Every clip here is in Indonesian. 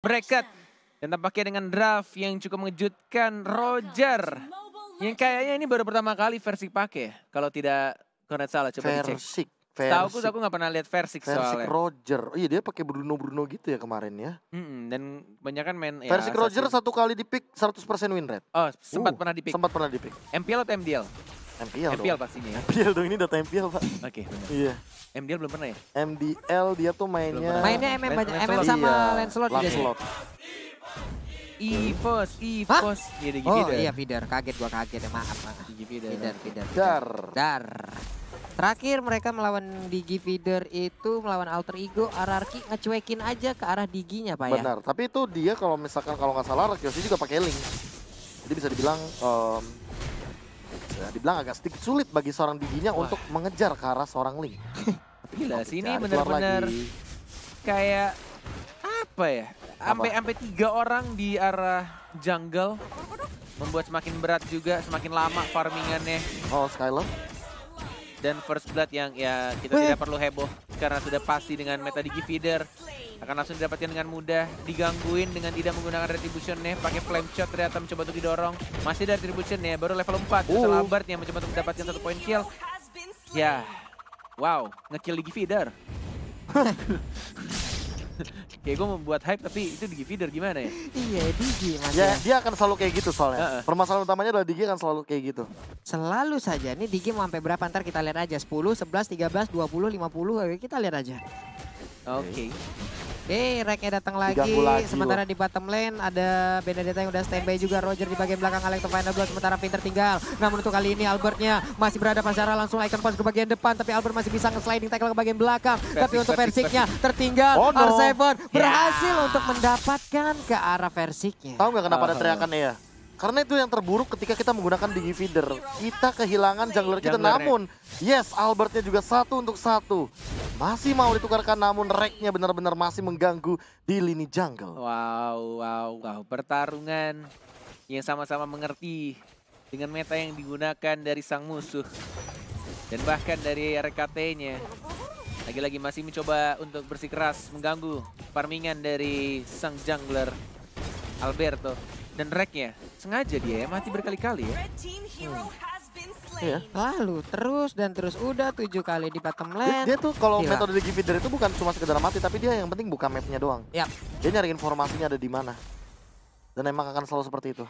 Bracket. Dan tampaknya dengan draft yang cukup mengejutkan Roger. Yang kayaknya ini baru pertama kali Versik pakai. Kalau tidak Cornet salah, coba dicek. Tahu aku nggak pernah lihat Versik soalnya. Roger. Oh iya dia pakai Bruno gitu ya kemarin ya. Dan banyak kan main Versik ya, Roger satu kali di pick 100% win rate. Oh sempat pernah di pick. Sempat pernah di pick. MPL atau MDL? MPL pastinya ya. MPL dong, ini data MPL Pak. Oke benar. Iya. MDL belum pernah ya? MDL dia tuh mainnya MM sama Lancelot. EVOS. Iya, oh iya feeder, kaget gua ya, maaf. Feeder. Dar. Terakhir mereka melawan Digi feeder itu melawan alter ego Ararki ngecuekin aja ke arah Diginya Pak ya. Benar, tapi itu dia kalau misalkan kalau nggak salah Rakiyoshi juga pakai link. Jadi bisa dibilang agak sedikit sulit bagi seorang Diginya untuk mengejar ke arah seorang link. Gila sih ini benar-benar kayak apa ya? Sampai 3 orang di arah jungle membuat semakin berat juga, semakin lama farmingannya. Oh, Skyler. Dan first blood yang ya kita tidak perlu heboh karena sudah pasti dengan meta Digi feeder akan langsung didapatkan dengan mudah, digangguin dengan tidak menggunakan retribution-nya, pakai flame shot ternyata mencoba untuk didorong. Masih dari retribution-nya baru level 4. Albert yang mencoba untuk mendapatkan 1 point kill. Ya. Wow, ngekill Digi feeder. Kayak gue membuat hype tapi itu Digi feeder gimana ya? Iya Digi mas ya. Dia akan selalu kayak gitu soalnya. Permasalahan utamanya adalah Digi akan selalu kayak gitu. Selalu saja. Ini Digi mau sampai berapa ntar kita lihat aja. 10, 11, 13, 20, 50. Kita lihat aja. Oke. Reknya datang lagi. Sementara di bottom lane ada Benedetta yang udah standby juga. Roger di bagian belakang Alex final blood. Sementara Pinter tinggal. Namun untuk kali ini Albertnya masih berada pasara langsung icon punch ke bagian depan. Tapi Albert masih bisa nge-sliding tackle ke bagian belakang. Tapi untuk Versiknya tertinggal. R7 berhasil untuk mendapatkan ke arah Versiknya. Tahu nggak kenapa ada teriakannya ya? Karena itu yang terburuk ketika kita menggunakan Digi feeder. Kita kehilangan jungler kita. Namun, yes, Albertnya juga 1 untuk 1. Masih mau ditukarkan, namun Reknya benar-benar masih mengganggu di lini jungle. Wow. Pertarungan yang sama-sama mengerti dengan meta yang digunakan dari sang musuh. Dan bahkan dari RKT-nya. Lagi-lagi masih mencoba untuk bersikeras mengganggu farmingan dari sang jungler Alberto. Dan Reknya sengaja dia ya mati berkali-kali ya. Lalu terus udah 7 kali di bottom lane. Dia tuh kalau metode Digi feeder itu bukan cuma sekedar mati, tapi dia yang penting buka mapnya doang. Dia nyari informasinya ada di mana. Dan emang akan selalu seperti itu.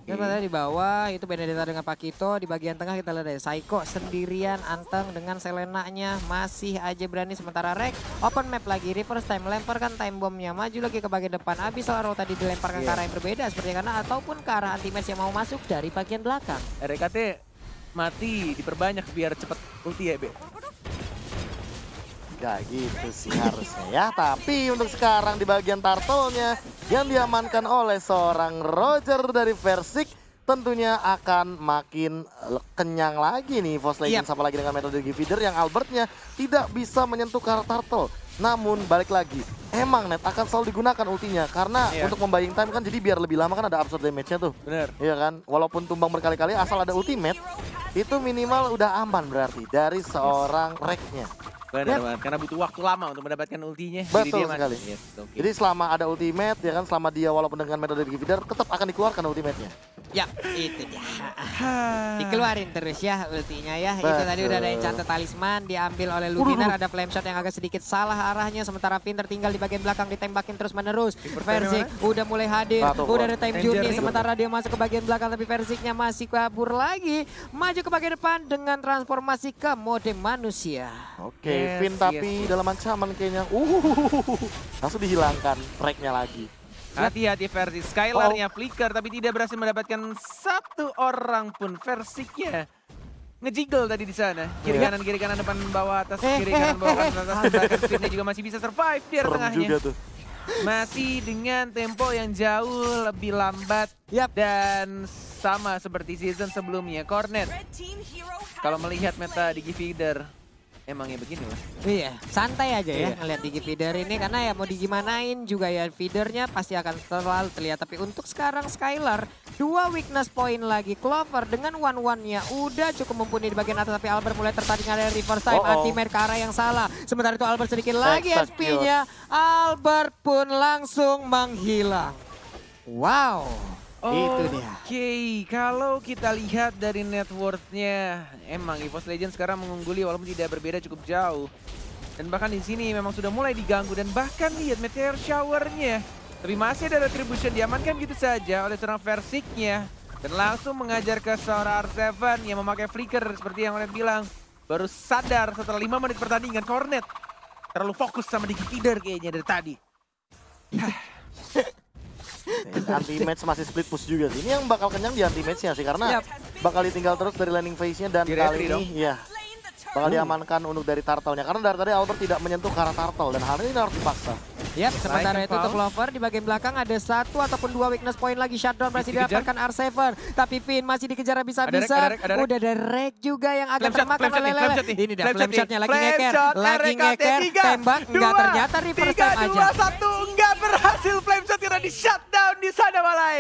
Kita di bawah itu Benedetta dengan Pakito, di bagian tengah kita lihat ada Saiko sendirian anteng dengan Selena-nya masih aja berani, sementara Rek open map lagi, reverse time lemparkan time bombnya, maju lagi ke bagian depan. Habis Laro tadi dilemparkan ke arah yang berbeda seperti karena ataupun ke arah anti-match yang mau masuk dari bagian belakang. RKT mati diperbanyak biar cepet ulti ya Be. Gak gitu sih harusnya ya, tapi untuk sekarang di bagian turtle-nya yang diamankan oleh seorang Roger dari Versik tentunya akan makin kenyang lagi nih EVOS Legends, apalagi dengan metode Digi feeder yang Albertnya tidak bisa menyentuh ke arah turtle. Namun balik lagi, emang net akan selalu digunakan ultinya karena untuk membaying time kan, jadi biar lebih lama kan ada absorb damage-nya tuh. Bener. Iya kan, walaupun tumbang berkali-kali asal ada ultimate itu minimal udah aman berarti dari seorang Reknya. Benar banget, karena butuh waktu lama untuk mendapatkan ultinya. Betul sekali. Jadi selama ada ultimate ya kan, selama dia walaupun dengan metode Digi feeder tetap akan dikeluarkan ultimate-nya. Ya, itu dia. Dikeluarin terus ya ultinya ya. Itu tadi udah ada enchant talisman diambil oleh Luminar, ada flame shot yang agak sedikit salah arahnya, sementara Pinter tinggal di bagian belakang ditembakin terus menerus. Versik udah mulai hadir, udah ada time journey, sementara dia masuk ke bagian belakang tapi Versiknya masih kabur lagi. Maju ke bagian depan dengan transformasi ke mode manusia. Oke, Vin tapi dalam ancaman kayaknya. Langsung dihilangkan Reknya lagi. Hati-hati Versik, Skylar-nya flicker tapi tidak berhasil mendapatkan 1 orang pun. Versiknya ngejiggle tadi di sana. Kiri kanan depan bawah atas, kiri kanan bawah atas. Bahkan Sweetnya juga masih bisa survive di tengahnya. Masih dengan tempo yang jauh lebih lambat dan sama seperti season sebelumnya. Cornet, kalau melihat meta Digi feeder, emangnya begini Mas. Iya, santai aja ya Iya. ngeliat Digi feeder ini karena ya mau digimanain juga ya feedernya pasti akan selalu terlihat. Tapi untuk sekarang Skylar 2 weakness point lagi. Clover dengan one-one-nya udah cukup mumpuni di bagian atas tapi Albert mulai tertarik ada reverse time anti-mate ke arah yang salah. Sementara itu Albert sedikit lagi HP-nya. Albert pun langsung menghilang. Wow. Itu dia. Oke, kalau kita lihat dari net worth-nya, emang EVOS Legends sekarang mengungguli walaupun tidak berbeda cukup jauh. Dan bahkan di sini memang sudah mulai diganggu dan bahkan lihat meteor shower-nya. Tapi masih ada retribution diamankan gitu saja oleh seorang Versik-nya. Dan langsung mengajar ke seorang R7 yang memakai flicker seperti yang Onet bilang. Baru sadar setelah 5 menit pertandingan, Cornet terlalu fokus sama Digi feeder kayaknya dari tadi. Anti-match masih split push juga sih. Ini yang bakal kenyang di anti-match-nya sih karena bakal ditinggal terus dari landing phase-nya dan kali ini ya bakal diamankan untuk dari turtle-nya. Karena dari tadi Albert tidak menyentuh ke arah turtle dan hal ini harus dipaksa. Yap, sementara itu untuk Clover di bagian belakang ada 1 ataupun 2 weakness point lagi. Shutdown masih didapatkan R7. Tapi Finn masih dikejar habis-habisan. Udah ada Rek juga yang agak termakan oleh Lele. Ini dah flame shotnya lagi ngeker. Lagi ngeker, tembak. Enggak, ternyata reverse time aja. 3, 2, 1, enggak berhasil flame shot karena di shutdown di sana Malai.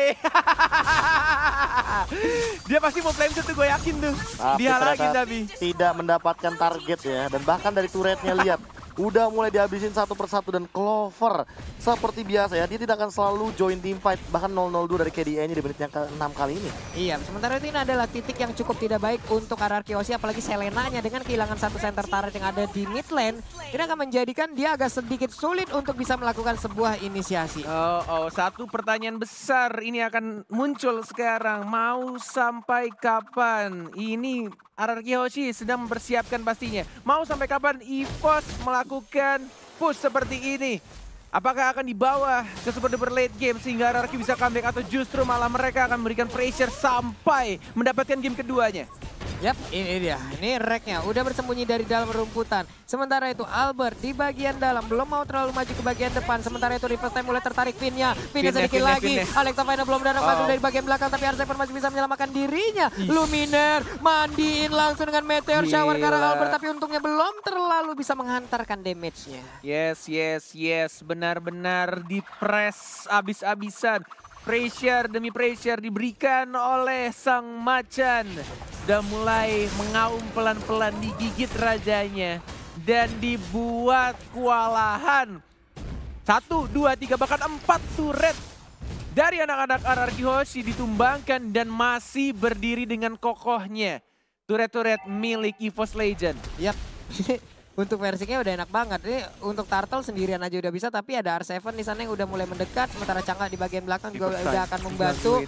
Dia pasti mau flame shot tuh, gue yakin tuh. Dihalangin tapi tidak mendapatkan target ya. Dan bahkan dari turretnya lihat. Udah mulai dihabisin satu persatu dan Clover seperti biasa ya. Dia tidak akan selalu join team fight. Bahkan 0-0-2 dari KDA-nya di menit yang ke-6 kali ini. Iya, sementara itu ini adalah titik yang cukup tidak baik untuk RRQ Oshi. Apalagi Selenanya dengan kehilangan satu center turret yang ada di mid lane. Ini akan menjadikan dia agak sedikit sulit untuk bisa melakukan sebuah inisiasi. Satu pertanyaan besar ini akan muncul sekarang. Mau sampai kapan ini RRQ Hoshi sedang mempersiapkan pastinya. Mau sampai kapan EVOS melakukan push seperti ini? Apakah akan dibawa ke super duper late game sehingga RRQ bisa comeback atau justru malah mereka akan memberikan pressure sampai mendapatkan game keduanya? Yap, ini dia. Ini Reknya udah bersembunyi dari dalam rumputan. Sementara itu Albert di bagian dalam belum mau terlalu maju ke bagian depan. Sementara itu reverse time mulai tertarik Finn-nya. Finn sedikit lagi. Alexa Fina belum datang masuk dari bagian belakang tapi R7 masih bisa menyelamatkan dirinya. Luminer mandiin langsung dengan meteor shower ke arah Albert tapi untungnya belum terlalu bisa menghantarkan damage-nya. Yes. Benar-benar di-press abis-abisan. Pressure demi pressure diberikan oleh sang macan. Sudah mulai mengaum pelan-pelan digigit rajanya. Dan dibuat kewalahan. 1, 2, 3 bahkan 4 turret dari anak-anak RRQ Hoshi ditumbangkan dan masih berdiri dengan kokohnya. Turret-turret milik EVOS Legends. Yap. Untuk versinya udah enak banget. Ini untuk Turtle sendirian aja udah bisa tapi ada R7 di sana yang udah mulai mendekat. Sementara Cangga di bagian belakang juga udah akan membantu.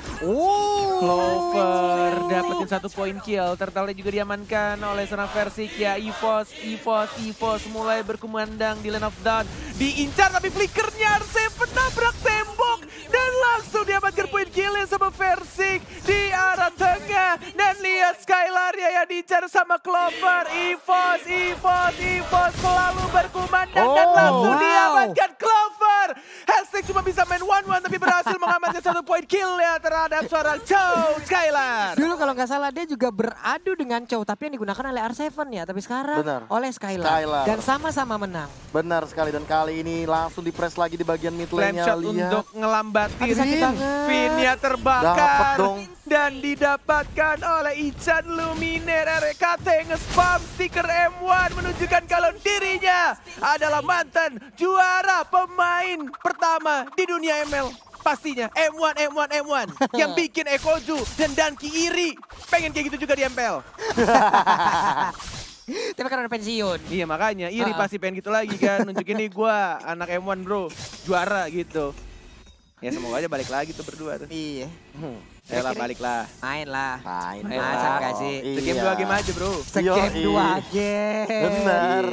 Clover dapetin 1 poin kill. Turtle juga diamankan oleh seorang Versik ya. EVOS mulai berkumandang di Land of Dawn. Diincar tapi flickernya R7 nabrak tembok. Dan langsung diamankan poin killnya sama Versik di arah tengah. Dan lihat Skylar ya yang diincar sama Clover. EVOS selalu berkumandang dan langsung diamankan Clover. Hashtag cuma bisa main 1-1 tapi berhasil mengamankan 1 poin kill ya terhadap seorang Chow Skylar. Dulu kalau nggak salah dia juga beradu dengan Chow tapi yang digunakan oleh R7 ya. Tapi sekarang oleh Skylar. Dan sama-sama menang. Benar sekali dan kali ini langsung di-press lagi di bagian mid lane-nya. Flame shot untuk ngelambatin. Finn-nya terbakar. Dan didapatkan oleh Ican Luminer. RKT nge-spam stiker M1 menunjukkan kalau dirinya adalah mantan juara pemain pertama di dunia ML. Pastinya M1 yang bikin Ekoju dan Danki iri. Pengen kayak gitu juga di MPL. Tapi kan udah pensiun. Iya makanya iri pasti pengen gitu lagi kan. Nunjukin nih gue anak M1 bro, juara gitu. Ya semoga aja balik lagi tuh berdua tuh. Iya. Ayolah baliklah. Main lah. Masa gak sih? Game 2 game aja bro. Game 2 game. Bener.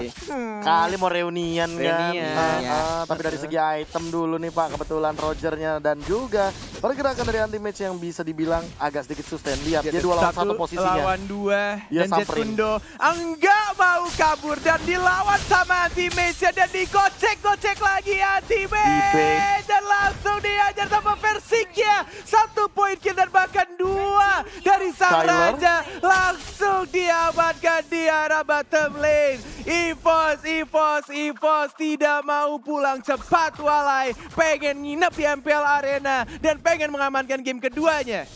Kali mau reunian kan. Ya. Tapi dari segi item dulu nih Pak. Kebetulan Rogernya dan juga pergerakan dari anti-match yang bisa dibilang agak sedikit sustain. Lihat dia 2 lawan 1 posisinya. Lawan 2 dia dan Jetkundo enggak mau kabur. Dan dilawan sama anti-match dan digocek-gocek lagi anti-match. Dan langsung diajar sama Versik ya. 1 poin kill dan bahkan 2 dari sang raja langsung diamankan di arah batu bottom lane. EVOS tidak mau pulang cepat walai. Pengen nginep di MPL Arena dan pengen mengamankan game keduanya.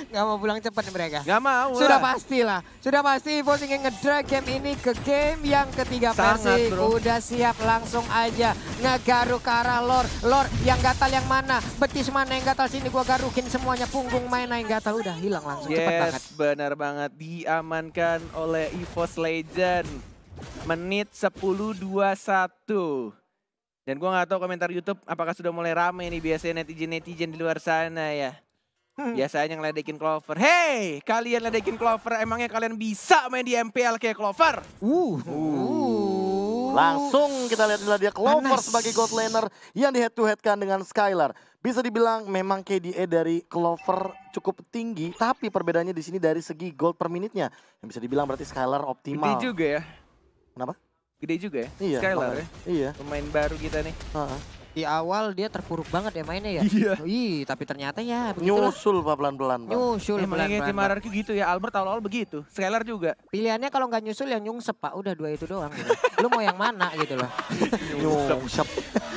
Gak mau pulang cepat nih mereka. Gak mau Sudah lah. pastilah. Sudah pasti EVOS ingin ngedrag game ini ke game yang ketiga. Sangat, Persik bro. udah siap, langsung aja ngegaruk ke arah Lord. Lord yang gatal yang mana? Betis mana yang gatal? Sini gua garukin semuanya. Punggung mana yang gatal? Udah hilang langsung, cepet banget. Yes, benar banget. Diamankan oleh EVOS Legend. Menit 10:21. Dan gua nggak tahu komentar YouTube apakah sudah mulai rame nih biasanya netizen-netizen di luar sana ya. Biasanya ngeledekin Clover. Hey, kalian ledekin Clover, emangnya kalian bisa main di MPL kayak Clover? Langsung kita lihat dia Clover Panas. sebagai gold laner yang di head to head kan dengan Skylar. Bisa dibilang memang KDA dari Clover cukup tinggi, tapi perbedaannya di sini dari segi gold per menitnya. Yang bisa dibilang berarti Skylar Gede optimal. juga ya. Kenapa? Gede juga ya. Iya. Skylar makanya. ya. Iya. Pemain baru kita nih. Di awal dia terpuruk banget ya mainnya ya. Iya. Ih, tapi ternyata ya begitulah. Nyusul Pak pelan-pelan. Pak. Nyusul Emangnya tim pelan-pelan. RRQ gitu ya. Albert awal-awal begitu. Skylar juga. Pilihannya kalau nggak nyusul yang nyungsep Pak. Udah dua itu doang gitu. Lu mau yang mana gitu loh. Nyungsep.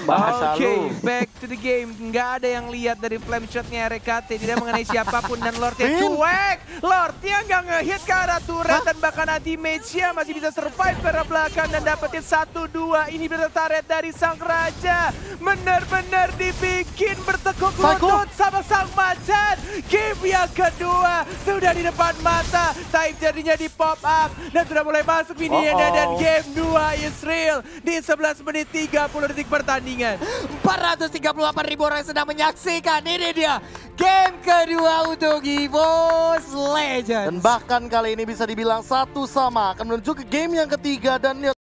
Bahasa Oke, lu. back to the game. Nggak ada yang lihat dari flame shotnya RKT. Tidak mengenai siapapun dan Lordnya Vin. cuek. Lordnya nggak ngehit ke arah turret dan bahkan anti-mage-nya masih bisa survive ke arah belakang dan dapetin 1-2. Ini bisa turret dari sang raja. Bener-bener dibikin bertekuk Psycho. lutut sama sang macan. Game yang kedua sudah di depan mata. Time jadinya di pop up dan sudah mulai masuk minionnya dan game 2 is real di 11 menit 30 detik pertandingan. 438.000 orang sedang menyaksikan. Ini dia game kedua untuk EVOS Legends. Dan bahkan kali ini bisa dibilang satu sama akan menuju ke game yang ketiga dan ya